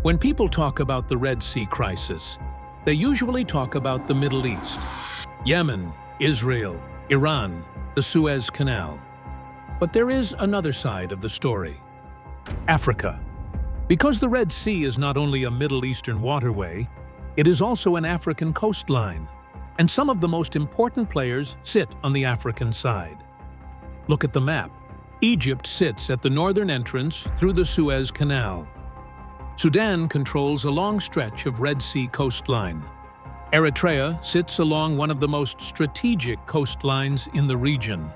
When people talk about the Red Sea crisis, they usually talk about the Middle East, Yemen, Israel, Iran, the Suez Canal. But there is another side of the story: Africa. Because the Red Sea is not only a Middle Eastern waterway, it is also an African coastline, and some of the most important players sit on the African side. Look at the map. Egypt sits at the northern entrance through the Suez Canal. Sudan controls a long stretch of Red Sea coastline. Eritrea sits along one of the most strategic coastlines in the region.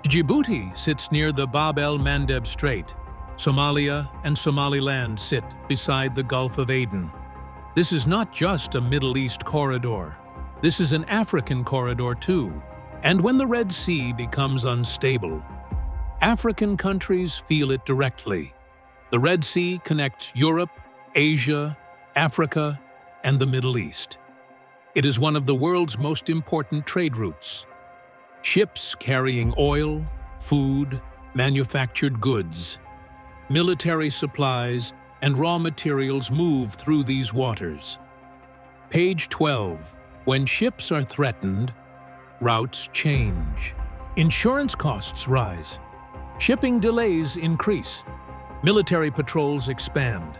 Djibouti sits near the Bab el-Mandeb Strait. Somalia and Somaliland sit beside the Gulf of Aden. This is not just a Middle East corridor. This is an African corridor too. And when the Red Sea becomes unstable, African countries feel it directly. The Red Sea connects Europe, Asia, Africa, and the Middle East. It is one of the world's most important trade routes. Ships carrying oil, food, manufactured goods, military supplies, and raw materials move through these waters. Page 12. When ships are threatened, routes change. Insurance costs rise. Shipping delays increase. Military patrols expand.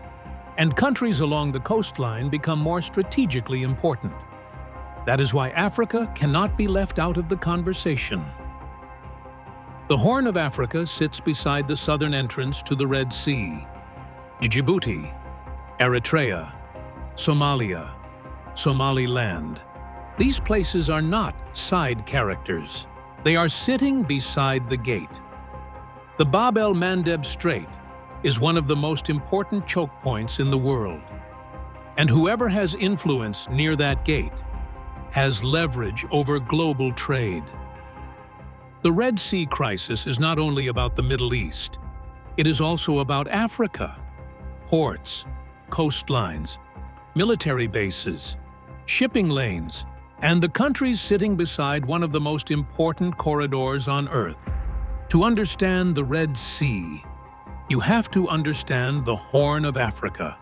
And countries along the coastline become more strategically important. That is why Africa cannot be left out of the conversation. The Horn of Africa sits beside the southern entrance to the Red Sea. Djibouti, Eritrea, Somalia, Somaliland. These places are not side characters. They are sitting beside the gate. The Bab el-Mandeb Strait is one of the most important choke points in the world. And whoever has influence near that gate has leverage over global trade. The Red Sea crisis is not only about the Middle East, it is also about Africa. Ports, coastlines, military bases, shipping lanes, and the countries sitting beside one of the most important corridors on Earth. To understand the Red Sea, you have to understand the Horn of Africa.